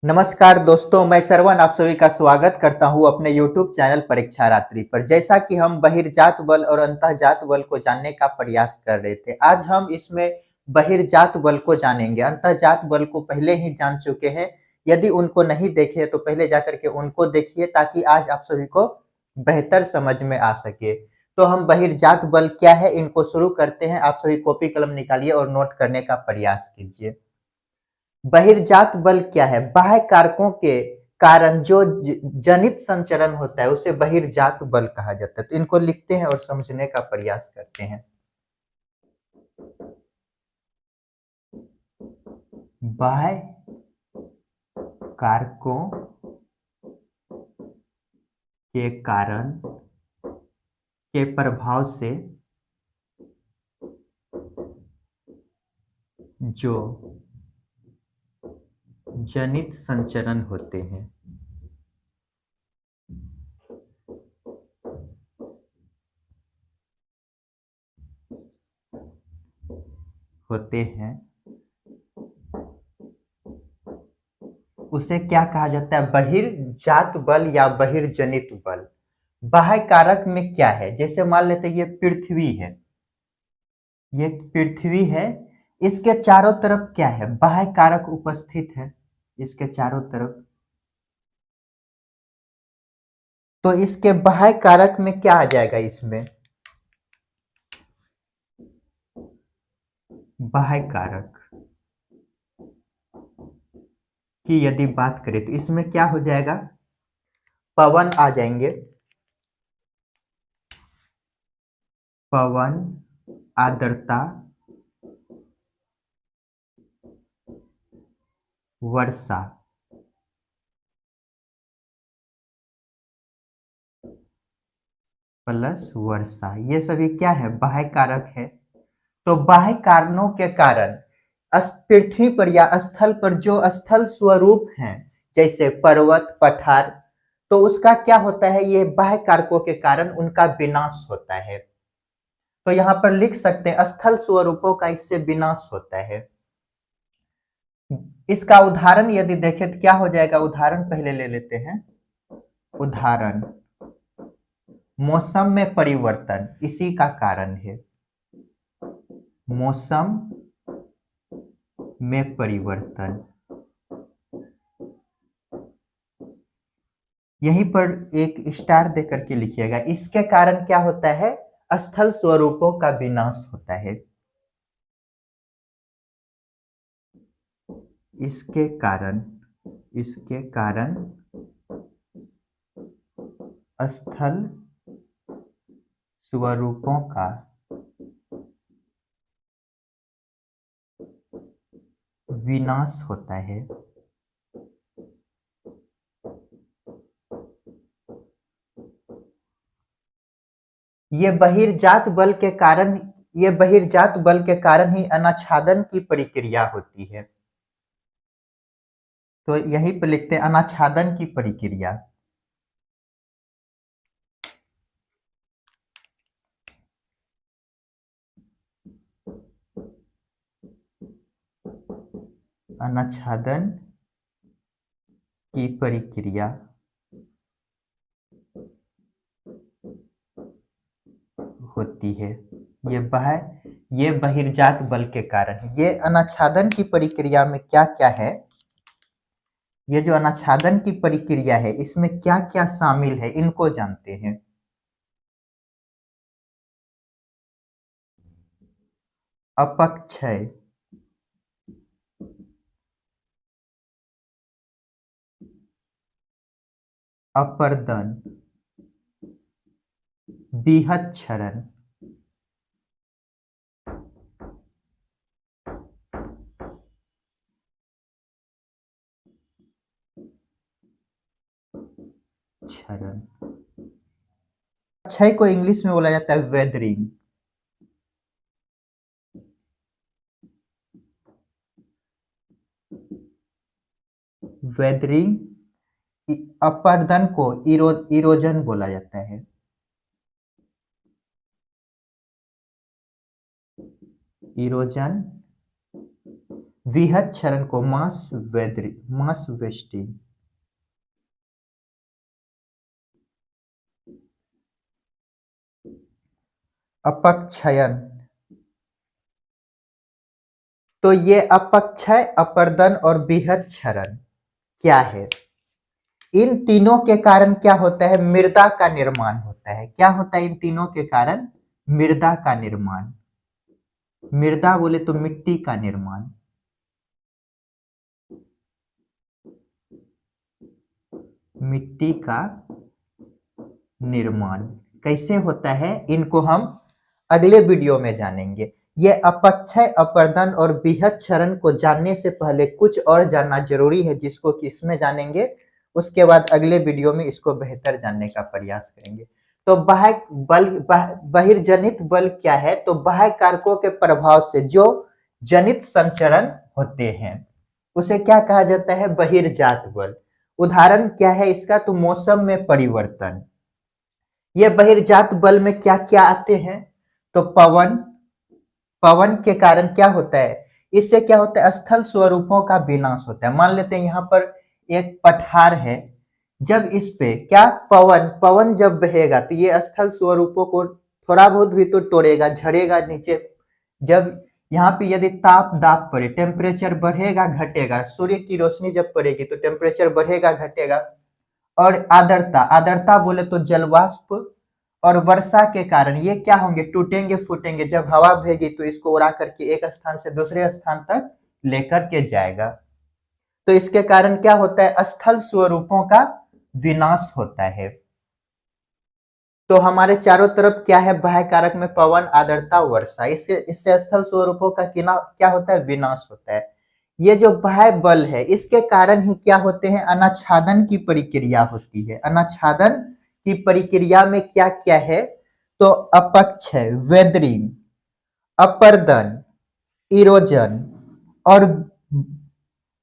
नमस्कार दोस्तों, मैं श्रवण आप सभी का स्वागत करता हूं अपने YouTube चैनल परीक्षा रात्रि पर। जैसा कि हम बहिर्जात बल और अंतःजात बल को जानने का प्रयास कर रहे थे, आज हम इसमें बहिर्जात बल को जानेंगे। अंतःजात बल को पहले ही जान चुके हैं। यदि उनको नहीं देखे तो पहले जाकर के उनको देखिए ताकि आज आप सभी को बेहतर समझ में आ सके। तो हम बहिर्जात बल क्या है इनको शुरू करते हैं। आप सभी कॉपी कलम निकालिए और नोट करने का प्रयास कीजिए। बहिर्जात बल क्या है? बाह्य कारकों के कारण जो जनित संचरण होता है उसे बहिर्जात बल कहा जाता है। तो इनको लिखते हैं और समझने का प्रयास करते हैं। बाह्य कारकों के कारण के प्रभाव से जो जनित संचरण होते हैं उसे क्या कहा जाता है? बहिर्जात बल या बहिर्जनित बल। बाह्य कारक में क्या है? जैसे मान लेते हैं ये पृथ्वी है, ये पृथ्वी है, इसके चारों तरफ क्या है? बाह्य कारक उपस्थित है इसके चारों तरफ। तो इसके बाह्य कारक में क्या आ जाएगा? इसमें बाह्य कारक की यदि बात करें तो इसमें क्या हो जाएगा? पवन आ जाएंगे, पवन, आर्द्रता, वर्षा, प्लस वर्षा, ये सभी क्या है? बाह्य कारक है। तो बाह्य कारणों के कारण पृथ्वी पर या स्थल पर जो स्थल स्वरूप हैं, जैसे पर्वत, पठार, तो उसका क्या होता है? ये बाह्य कारकों के कारण उनका विनाश होता है। तो यहाँ पर लिख सकते हैं स्थल स्वरूपों का इससे विनाश होता है। इसका उदाहरण यदि देखें तो क्या हो जाएगा? उदाहरण पहले ले लेते हैं। उदाहरण, मौसम में परिवर्तन इसी का कारण है। मौसम में परिवर्तन, यहीं पर एक स्टार देकर के लिखिएगा। इसके कारण क्या होता है? स्थल स्वरूपों का विनाश होता है। इसके कारण स्थल स्वरूपों का विनाश होता है। ये बहिर्जात बल के कारण ये बहिर्जात बल के कारण ही अनाच्छादन की प्रक्रिया होती है। तो यहीं पर लिखते हैं अनाच्छादन की प्रक्रिया। अनाच्छादन की प्रक्रिया होती है। ये बहिर्जात बल के कारण है। ये अनाच्छादन की प्रक्रिया में क्या क्या है? ये जो अनाच्छादन की प्रक्रिया है इसमें क्या क्या शामिल है इनको जानते हैं। अपक्षय, अपर्दन, बीहत क्षरण, क्षरण। क्षय को इंग्लिश में बोला जाता है वेदरिंग। वेदरिंग। अपर्दन को इरोजन बोला जाता है। इरोजन विहत क्षरण को मास वेस्टिंग। अपक्षयन, तो ये अपक्षय, अपर्दन और विहत क्षरण क्या है? इन तीनों के कारण क्या होता है? मृदा का निर्माण होता है। क्या होता है इन तीनों के कारण? मृदा का निर्माण। मृदा बोले तो मिट्टी का निर्माण। मिट्टी का निर्माण कैसे होता है, इनको हम अगले वीडियो में जानेंगे। ये अपक्षय, अपर्दन और विहत क्षरण को जानने से पहले कुछ और जानना जरूरी है, जिसको कि इसमें जानेंगे। उसके बाद अगले वीडियो में इसको बेहतर जानने का प्रयास करेंगे। तो बाह्य बल, बहिर्जनित बल क्या है? तो बाह्य कारकों के प्रभाव से जो जनित संचरण होते हैं उसे क्या कहा जाता है? बहिर्जात बल। उदाहरण क्या है इसका? तो मौसम में परिवर्तन। ये बहिर्जात बल में क्या क्या आते हैं? तो पवन, पवन के कारण क्या होता है? इससे क्या होता है? स्थल स्वरूपों का विनाश होता है। मान लेते हैं यहाँ पर एक पठार है, जब इस पे क्या पवन पवन जब बहेगा तो ये स्थल स्वरूपों को थोड़ा बहुत भी तो तोड़ेगा, झड़ेगा नीचे। जब यहाँ पे यदि ताप दाब पड़े, टेम्परेचर बढ़ेगा घटेगा, सूर्य की रोशनी जब पड़ेगी तो टेम्परेचर बढ़ेगा घटेगा। और आर्द्रता, आर्द्रता बोले तो जलवाष्प और वर्षा के कारण ये क्या होंगे? टूटेंगे फूटेंगे। जब हवा बहेगी तो इसको उड़ा करके एक स्थान से दूसरे स्थान तक लेकर के जाएगा। तो इसके कारण क्या होता है? स्थल स्वरूपों का विनाश होता है। तो हमारे चारों तरफ क्या है? बाह्य कारक में पवन, आर्द्रता, वर्षा। इससे स्थल स्वरूपों का क्या होता है? विनाश होता है। ये जो बाह्य बल है इसके कारण ही क्या होते हैं? अनाच्छादन की प्रक्रिया होती है। अनाच्छादन की प्रक्रिया में क्या क्या है? तो अपक्षय, वेदरिंग, अपर्दन, इरोजन और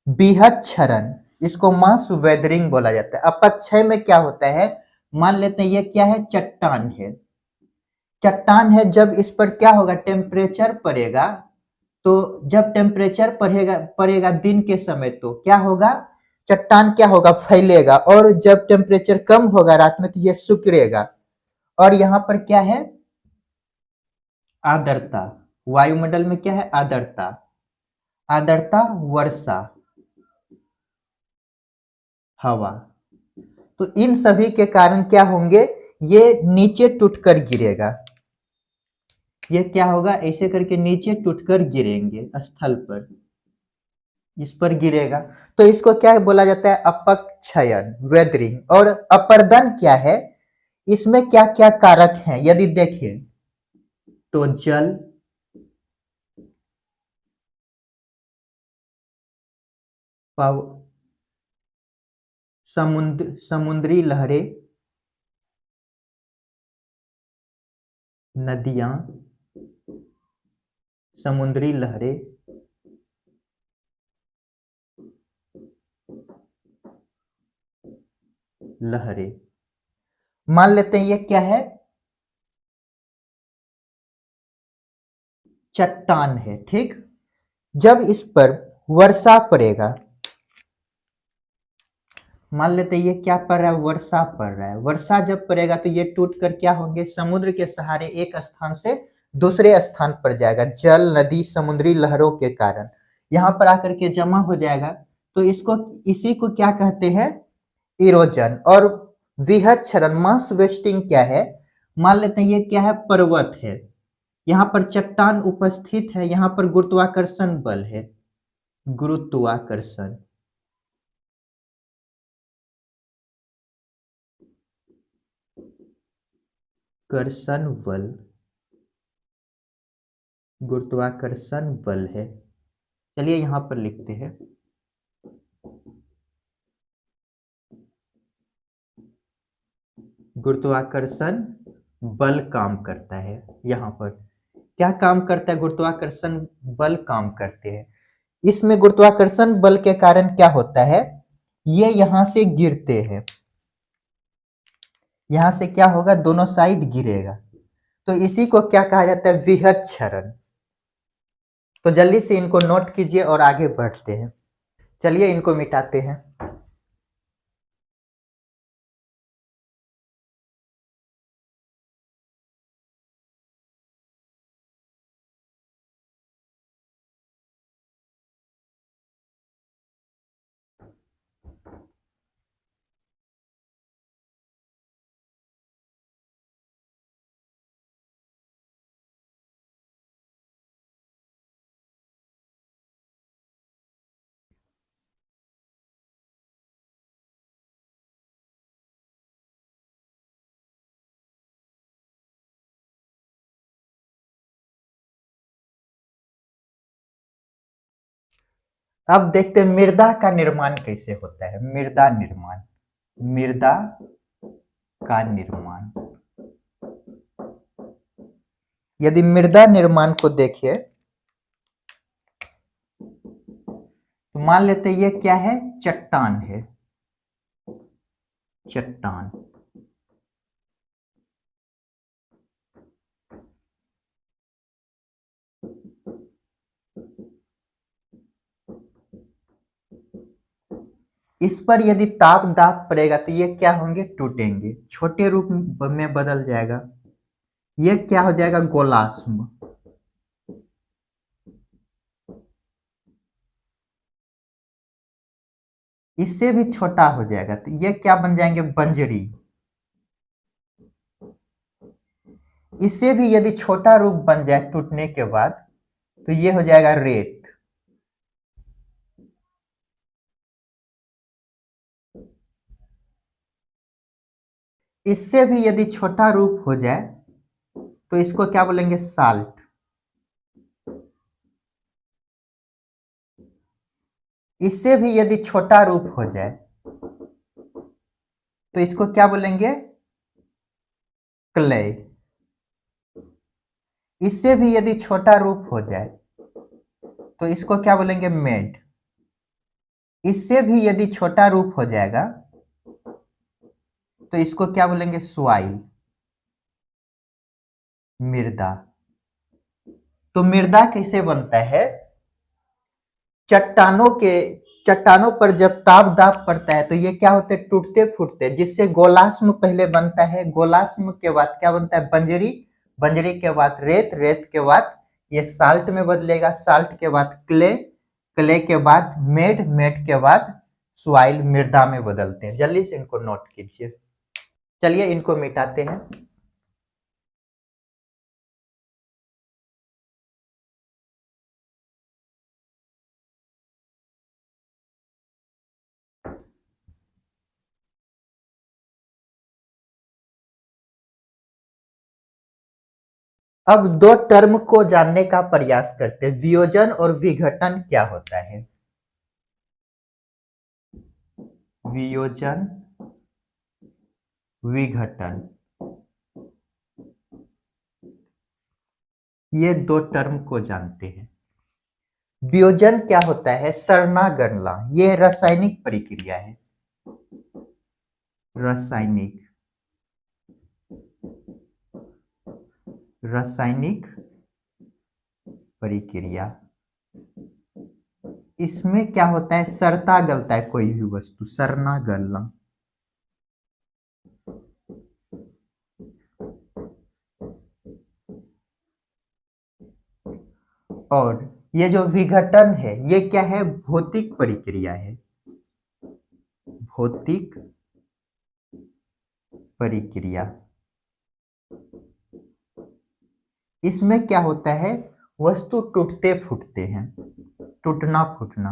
विहत क्षरण, इसको मास वेदरिंग बोला जाता है। अपक्षय में क्या होता है? मान लेते हैं ये क्या है? चट्टान है। चट्टान है, जब इस पर क्या होगा? टेम्परेचर पड़ेगा, तो जब टेम्परेचर पड़ेगा पड़ेगा दिन के समय तो क्या होगा? चट्टान क्या होगा? फैलेगा। और जब टेम्परेचर कम होगा रात में तो ये सिकुड़ेगा। और यहाँ पर क्या है? आर्द्रता। वायुमंडल में क्या है? आर्द्रता। आर्द्रता, वर्षा, हवा। तो इन सभी के कारण क्या होंगे? ये नीचे टूटकर गिरेगा। ये क्या होगा? ऐसे करके नीचे टूटकर गिरेंगे स्थल पर, इस पर गिरेगा। तो इसको क्या बोला जाता है? अपक्षयन, वेदरिंग। और अपर्दन क्या है? इसमें क्या क्या कारक हैं यदि देखें तो जल, समुद्री लहरें, नदियां, समुद्री लहरें, लहरें। मान लेते हैं ये क्या है? चट्टान है, ठीक। जब इस पर वर्षा पड़ेगा, मान लेते हैं ये क्या पड़ रहा है? वर्षा पड़ रहा है। वर्षा जब पड़ेगा तो ये टूट कर क्या होंगे? समुद्र के सहारे एक स्थान से दूसरे स्थान पर जाएगा। जल, नदी, समुद्री लहरों के कारण यहाँ पर आकर के जमा हो जाएगा। तो इसको, इसी को क्या कहते हैं? इरोजन। और विहत क्षरण, मास वेस्टिंग क्या है? मान लेते हैं ये क्या है? पर्वत है, यहाँ पर चट्टान उपस्थित है, यहाँ पर गुरुत्वाकर्षण बल है। गुरुत्वाकर्षण, कर्षण बल, गुरुत्वाकर्षण बल है। चलिए यहां पर लिखते हैं। गुरुत्वाकर्षण बल काम करता है। यहाँ पर क्या काम करता है? गुरुत्वाकर्षण बल काम करते हैं। इसमें गुरुत्वाकर्षण बल के कारण क्या होता है? ये यहां से गिरते हैं, यहां से क्या होगा? दोनों साइड गिरेगा। तो इसी को क्या कहा जाता है? विहत क्षरण। तो जल्दी से इनको नोट कीजिए और आगे बढ़ते हैं। चलिए इनको मिटाते हैं। अब देखते हैं मृदा का निर्माण कैसे होता है। मृदा निर्माण, मृदा का निर्माण। यदि मृदा निर्माण को देखिए तो मान लेते हैं ये क्या है, चट्टान है, चट्टान। इस पर यदि ताप दाब पड़ेगा तो ये क्या होंगे, टूटेंगे, छोटे रूप में बदल जाएगा। ये क्या हो जाएगा, गोलाश्म। इससे भी छोटा हो जाएगा तो ये क्या बन जाएंगे, बंजरी। इससे भी यदि छोटा रूप बन जाए टूटने के बाद तो ये हो जाएगा रेत। इससे भी यदि छोटा रूप हो जाए तो इसको क्या बोलेंगे, साल्ट। इससे भी यदि छोटा रूप हो जाए तो इसको क्या बोलेंगे, क्ले। इससे भी यदि छोटा रूप हो जाए तो इसको क्या बोलेंगे, मेड। इससे भी यदि छोटा रूप हो जाएगा तो इसको क्या बोलेंगे, स्वाइल, मृदा। तो मृदा कैसे बनता है, चट्टानों के चट्टानों पर जब ताप दाब पड़ता है तो ये क्या होते हैं, टूटते फूटते, जिससे गोलाश्म पहले बनता है। गोलाश्म के बाद क्या बनता है, बंजरी। बंजरी के बाद रेत। रेत के बाद ये साल्ट में बदलेगा। साल्ट के बाद क्ले। क्ले के बाद मेड। मेड के बाद स्वाइल, मृदा में बदलते हैं। जल्दी से इनको नोट कीजिए। चलिए इनको मिटाते हैं। अब दो टर्म को जानने का प्रयास करते हैं। वियोजन और विघटन क्या होता है। वियोजन, विघटन, ये दो टर्म को जानते हैं। वियोजन क्या होता है, सरना गणना। ये रासायनिक प्रक्रिया है, रासायनिक, रासायनिक प्रक्रिया। इसमें क्या होता है, सरता गलता है कोई भी वस्तु, सरना गलना। और ये जो विघटन है ये क्या है, भौतिक प्रक्रिया है, भौतिक प्रक्रिया। इसमें क्या होता है, वस्तु टूटते फूटते हैं, टूटना फूटना।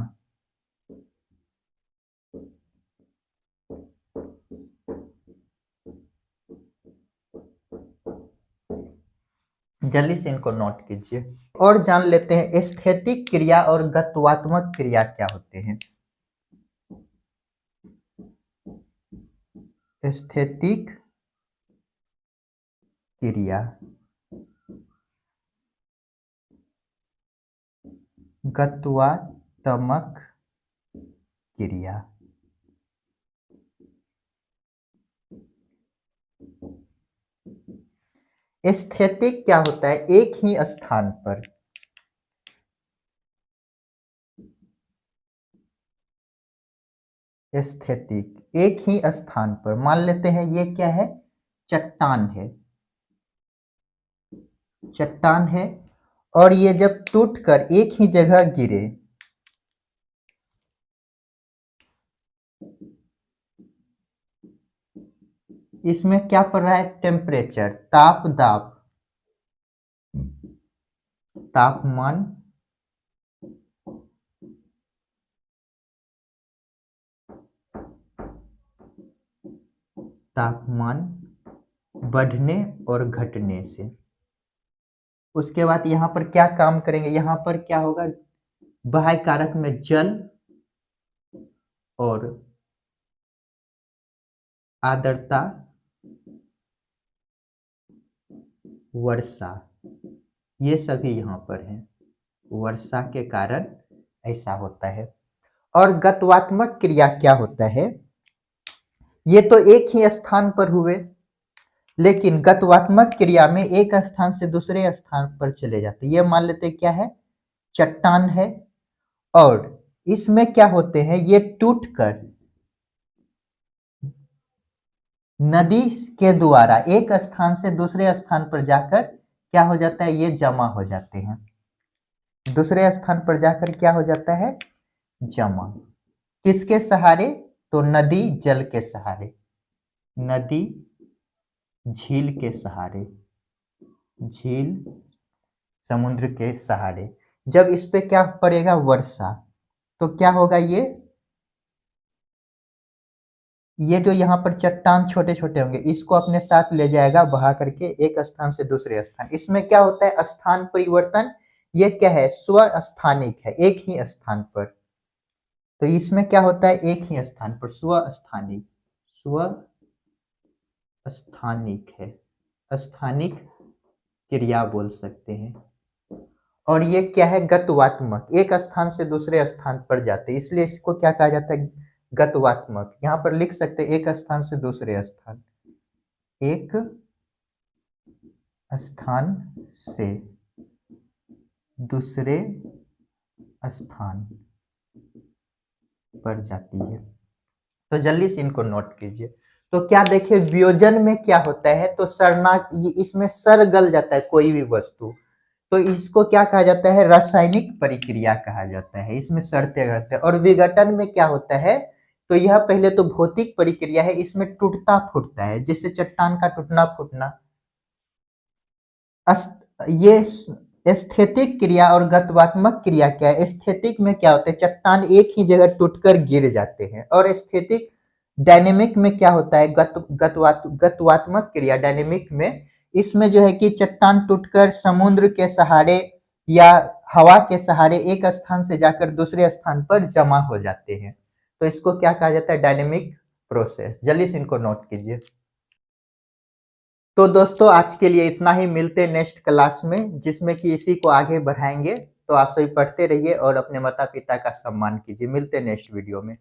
जल्दी से इनको नोट कीजिए और जान लेते हैं स्थैतिक क्रिया और गत्वात्मक क्रिया क्या होते हैं। स्थैतिक क्रिया, गत्वात्मक क्रिया। स्थैतिक क्या होता है, एक ही स्थान पर, एस्थेटिक एक ही स्थान पर, मान लेते हैं ये क्या है, चट्टान है, चट्टान है और ये जब टूटकर एक ही जगह गिरे, इसमें क्या पड़ रहा है, टेम्परेचर, ताप दाब, तापमान तापमान बढ़ने और घटने से। उसके बाद यहाँ पर क्या काम करेंगे, यहाँ पर क्या होगा, बाह्य कारक में जल और आर्द्रता, वर्षा, ये सभी यहाँ पर हैं, वर्षा के कारण ऐसा होता है। और गत्वात्मक क्रिया क्या होता है, ये तो एक ही स्थान पर हुए, लेकिन गत्वात्मक क्रिया में एक स्थान से दूसरे स्थान पर चले जाते। ये मान लेते क्या है, चट्टान है और इसमें क्या होते हैं, ये टूटकर नदी के द्वारा एक स्थान से दूसरे स्थान पर जाकर क्या हो जाता है, ये जमा हो जाते हैं, दूसरे स्थान पर जाकर क्या हो जाता है, जमा, किसके सहारे, तो नदी जल के सहारे, नदी झील के सहारे, झील समुद्र के सहारे। जब इस पे क्या पड़ेगा, वर्षा, तो क्या होगा, ये जो यहाँ पर चट्टान छोटे छोटे होंगे इसको अपने साथ ले जाएगा बहा करके एक स्थान से दूसरे स्थान। इसमें क्या होता है, स्थान परिवर्तन, ये क्या है, स्वस्थानिक है, एक ही स्थान पर। तो इसमें क्या होता है, एक ही स्थान पर, स्वस्थानिक, स्वस्थानिक है, स्थानिक क्रिया बोल सकते हैं। और ये क्या है, गत्वात्मक, एक स्थान से दूसरे स्थान पर जाते, इसलिए इसको क्या कहा जाता है, गत्वात्मक। यहाँ पर लिख सकते हैं एक स्थान से दूसरे स्थान, एक स्थान से दूसरे स्थान पर जाती है। तो जल्दी से इनको नोट कीजिए। तो क्या देखिए, वियोजन में क्या होता है, तो सरनाक, इसमें सर गल जाता है कोई भी वस्तु, तो इसको क्या कहा जाता है, रासायनिक प्रक्रिया कहा जाता है, इसमें शर्तें रहते हैं। और विघटन में क्या होता है, तो यह पहले तो भौतिक प्रक्रिया है, इसमें टूटता फूटता है, जैसे चट्टान का टूटना फूटना। ये एस्थेटिक क्रिया और गत्वात्मक क्रिया क्या है, एस्थेटिक में क्या होता है, चट्टान एक ही जगह टूटकर गिर जाते हैं। और एस्थेटिक डायनेमिक में क्या होता है, गत्वात्मक क्रिया डायनेमिक में, इसमें जो है कि चट्टान टूटकर समुद्र के सहारे या हवा के सहारे एक स्थान से जाकर दूसरे स्थान पर जमा हो जाते हैं। तो इसको क्या कहा जाता है, डायनेमिक प्रोसेस। जल्दी से इनको नोट कीजिए। तो दोस्तों आज के लिए इतना ही, मिलते हैं नेक्स्ट क्लास में जिसमें कि इसी को आगे बढ़ाएंगे। तो आप सभी पढ़ते रहिए और अपने माता पिता का सम्मान कीजिए। मिलते हैं नेक्स्ट वीडियो में।